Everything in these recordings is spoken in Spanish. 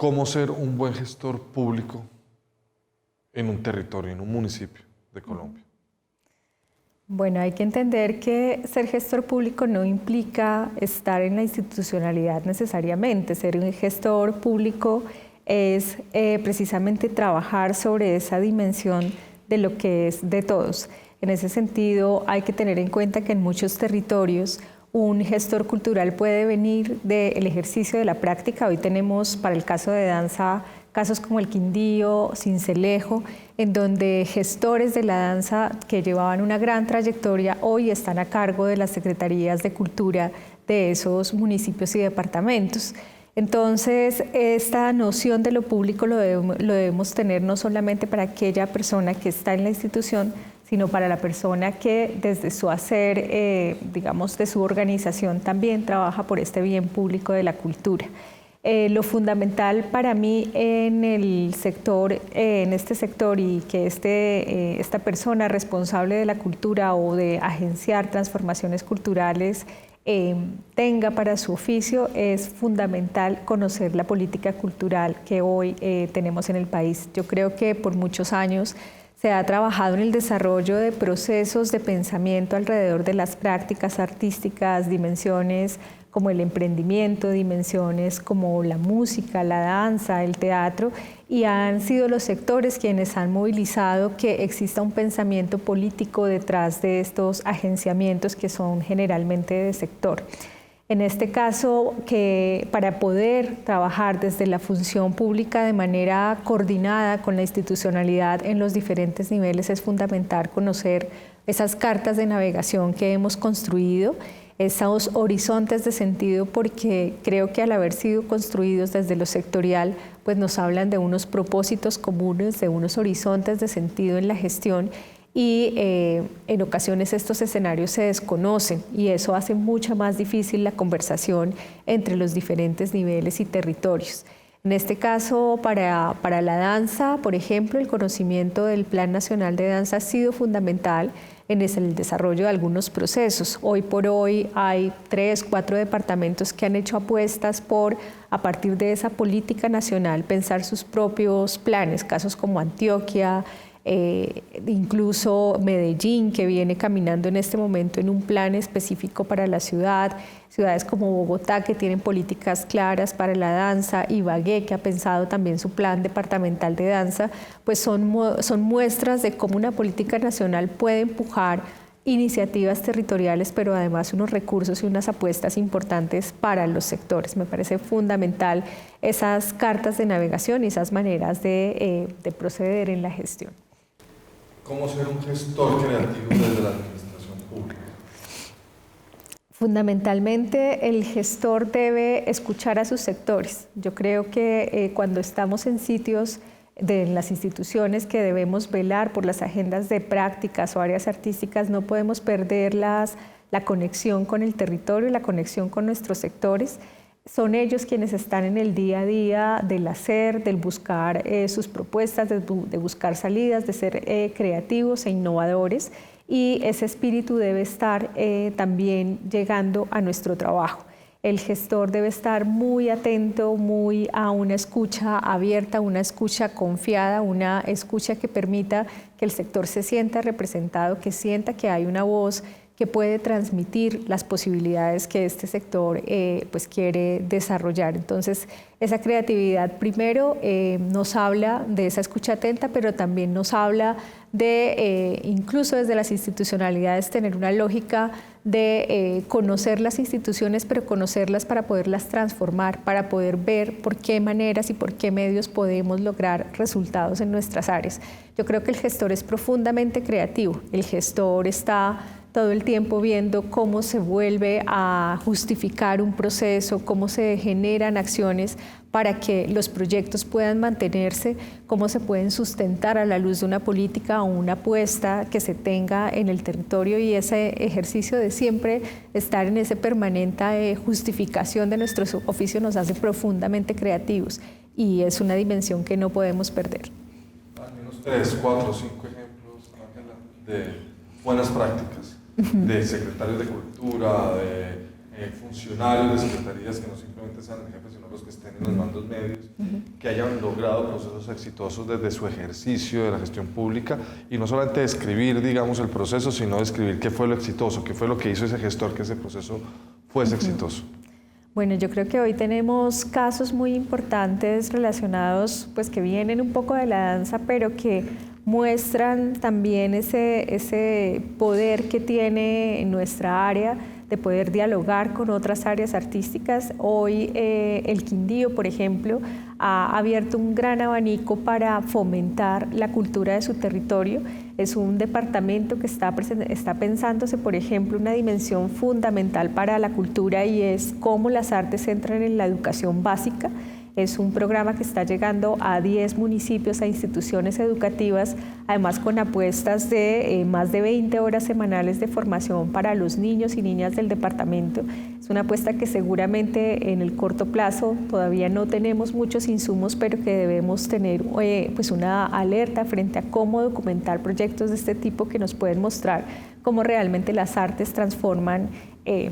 cómo ser un buen gestor público en un territorio, en un municipio de Colombia. Bueno, hay que entender que ser gestor público no implica estar en la institucionalidad necesariamente. Ser un gestor público es precisamente trabajar sobre esa dimensión de lo que es de todos. En ese sentido, hay que tener en cuenta que en muchos territorios un gestor cultural puede venir del ejercicio de la práctica. Hoy tenemos, para el caso de danza, casos como el Quindío, Sincelejo, en donde gestores de la danza que llevaban una gran trayectoria hoy están a cargo de las secretarías de cultura de esos municipios y departamentos. Entonces, esta noción de lo público lo debemos tener no solamente para aquella persona que está en la institución, sino para la persona que desde su hacer, digamos, de su organización también trabaja por este bien público de la cultura. Lo fundamental para mí en el sector, en este sector, y que esta persona responsable de la cultura o de agenciar transformaciones culturales tenga para su oficio, es fundamental conocer la política cultural que hoy tenemos en el país. Yo creo que por muchos años se ha trabajado en el desarrollo de procesos de pensamiento alrededor de las prácticas artísticas, dimensiones como el emprendimiento, dimensiones como la música, la danza, el teatro, y han sido los sectores quienes han movilizado que exista un pensamiento político detrás de estos agenciamientos que son generalmente de sector. En este caso, que para poder trabajar desde la función pública de manera coordinada con la institucionalidad en los diferentes niveles, es fundamental conocer esas cartas de navegación que hemos construido, esos horizontes de sentido, porque creo que al haber sido construidos desde lo sectorial, pues nos hablan de unos propósitos comunes, de unos horizontes de sentido en la gestión, y en ocasiones estos escenarios se desconocen y eso hace mucho más difícil la conversación entre los diferentes niveles y territorios. En este caso, para la danza, por ejemplo, el conocimiento del Plan Nacional de Danza ha sido fundamental en el desarrollo de algunos procesos. Hoy por hoy hay 3, 4 departamentos que han hecho apuestas por, a partir de esa política nacional, pensar sus propios planes, casos como Antioquia, incluso Medellín, que viene caminando en este momento en un plan específico para la ciudad, ciudades como Bogotá, que tienen políticas claras para la danza, Ibagué, que ha pensado también su plan departamental de danza, pues son muestras de cómo una política nacional puede empujar iniciativas territoriales, pero además unos recursos y unas apuestas importantes para los sectores. Me parece fundamental esas cartas de navegación y esas maneras de proceder en la gestión. ¿Cómo ser un gestor creativo desde la administración pública? Fundamentalmente, el gestor debe escuchar a sus sectores. Yo creo que cuando estamos en sitios de las instituciones que debemos velar por las agendas de prácticas o áreas artísticas, no podemos perder la conexión con el territorio, la conexión con nuestros sectores. Son ellos quienes están en el día a día del hacer, del buscar sus propuestas, de buscar salidas, de ser creativos e innovadores, y ese espíritu debe estar también llegando a nuestro trabajo. El gestor debe estar muy atento, muy a una escucha abierta, una escucha confiada, una escucha que permita que el sector se sienta representado, que sienta que hay una voz que puede transmitir las posibilidades que este sector pues quiere desarrollar. Entonces, esa creatividad primero nos habla de esa escucha atenta, pero también nos habla de, incluso desde las institucionalidades, tener una lógica de conocer las instituciones, pero conocerlas para poderlas transformar, para poder ver por qué maneras y por qué medios podemos lograr resultados en nuestras áreas. Yo creo que el gestor es profundamente creativo. El gestor está todo el tiempo viendo cómo se vuelve a justificar un proceso, cómo se generan acciones para que los proyectos puedan mantenerse, cómo se pueden sustentar a la luz de una política o una apuesta que se tenga en el territorio, y ese ejercicio de siempre estar en ese permanente justificación de nuestro oficio nos hace profundamente creativos y es una dimensión que no podemos perder. Al menos 3, 4, 5 ejemplos, Ángela, de buenas prácticas. De secretarios de cultura, de funcionarios de secretarías que no simplemente sean el jefe, sino los que estén en los mandos medios, que hayan logrado procesos exitosos desde su ejercicio de la gestión pública, y no solamente describir, digamos, el proceso, sino describir qué fue lo exitoso, qué fue lo que hizo ese gestor que ese proceso fuese exitoso. Bueno, yo creo que hoy tenemos casos muy importantes relacionados, pues que vienen un poco de la danza, pero que muestran también ese poder que tiene nuestra área de poder dialogar con otras áreas artísticas. Hoy el Quindío, por ejemplo, ha abierto un gran abanico para fomentar la cultura de su territorio. Es un departamento que está pensándose, por ejemplo, una dimensión fundamental para la cultura, y es cómo las artes entran en la educación básica. Es un programa que está llegando a 10 municipios, a instituciones educativas, además con apuestas de más de 20 horas semanales de formación para los niños y niñas del departamento. Es una apuesta que seguramente en el corto plazo todavía no tenemos muchos insumos, pero que debemos tener pues una alerta frente a cómo documentar proyectos de este tipo que nos pueden mostrar cómo realmente las artes transforman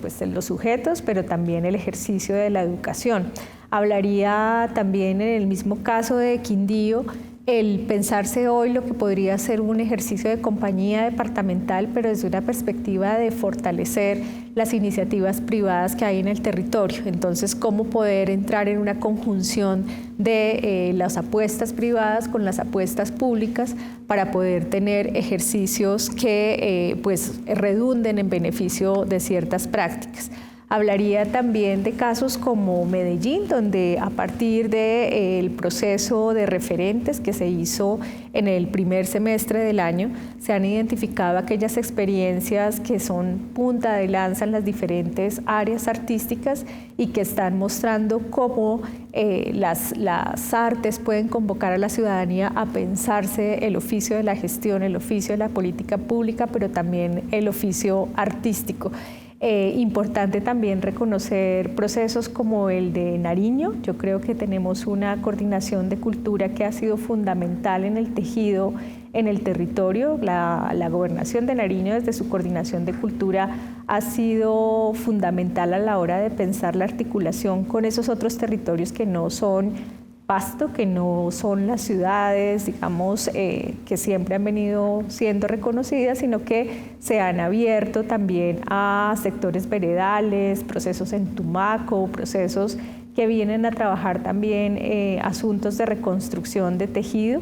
pues los sujetos, pero también el ejercicio de la educación. Hablaría también en el mismo caso de Quindío, el pensarse hoy lo que podría ser un ejercicio de compañía departamental, pero desde una perspectiva de fortalecer las iniciativas privadas que hay en el territorio. Entonces, cómo poder entrar en una conjunción de las apuestas privadas con las apuestas públicas para poder tener ejercicios que pues redunden en beneficio de ciertas prácticas. Hablaría también de casos como Medellín, donde a partir del proceso de referentes que se hizo en el primer semestre del año, se han identificado aquellas experiencias que son punta de lanza en las diferentes áreas artísticas y que están mostrando cómo las artes pueden convocar a la ciudadanía a pensarse el oficio de la gestión, el oficio de la política pública, pero también el oficio artístico. Importante también reconocer procesos como el de Nariño. Yo creo que tenemos una coordinación de cultura que ha sido fundamental en el tejido, en el territorio. La gobernación de Nariño, desde su coordinación de cultura, ha sido fundamental a la hora de pensar la articulación con esos otros territorios que no son Pasto, que no son las ciudades, digamos, que siempre han venido siendo reconocidas, sino que se han abierto también a sectores veredales, procesos en Tumaco, procesos que vienen a trabajar también asuntos de reconstrucción de tejido.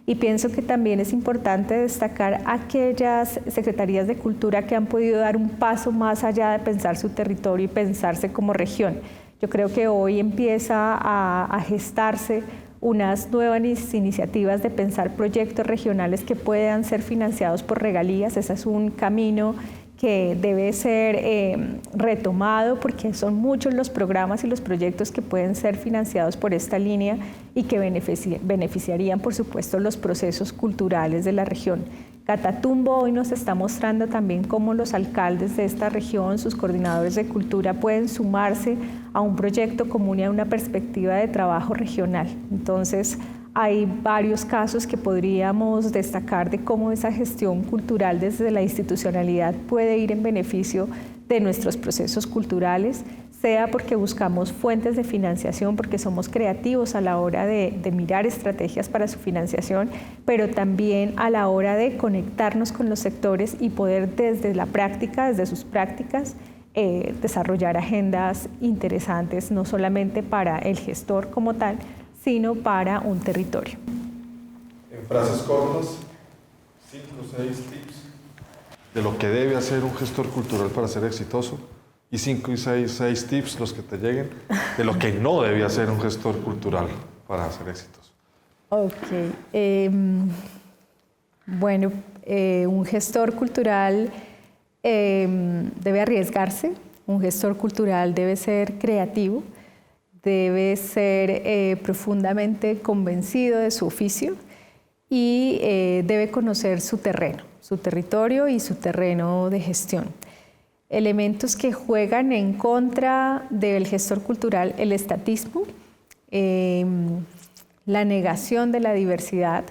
Y pienso que también es importante destacar aquellas secretarías de cultura que han podido dar un paso más allá de pensar su territorio y pensarse como región. Yo creo que hoy empieza a gestarse unas nuevas iniciativas de pensar proyectos regionales que puedan ser financiados por regalías. Ese es un camino que debe ser retomado, porque son muchos los programas y los proyectos que pueden ser financiados por esta línea y que beneficiarían, por supuesto, los procesos culturales de la región. Catatumbo hoy nos está mostrando también cómo los alcaldes de esta región, sus coordinadores de cultura, pueden sumarse a un proyecto común y a una perspectiva de trabajo regional. Entonces, hay varios casos que podríamos destacar de cómo esa gestión cultural desde la institucionalidad puede ir en beneficio de nuestros procesos culturales, sea porque buscamos fuentes de financiación, porque somos creativos a la hora de mirar estrategias para su financiación, pero también a la hora de conectarnos con los sectores y poder desde la práctica, desde sus prácticas, desarrollar agendas interesantes, no solamente para el gestor como tal, sino para un territorio. En frases cortas, 5 o 6 tips de lo que debe hacer un gestor cultural para ser exitoso, y 5 y 6 tips, los que te lleguen, de lo que no debe hacer un gestor cultural para ser exitoso. Ok. Bueno, un gestor cultural debe arriesgarse, un gestor cultural debe ser creativo, debe ser profundamente convencido de su oficio y debe conocer su terreno, su territorio y su terreno de gestión. Elementos que juegan en contra del gestor cultural: el estatismo, la negación de la diversidad,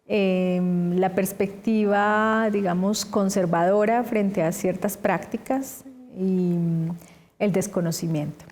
la perspectiva, digamos, conservadora frente a ciertas prácticas y el desconocimiento.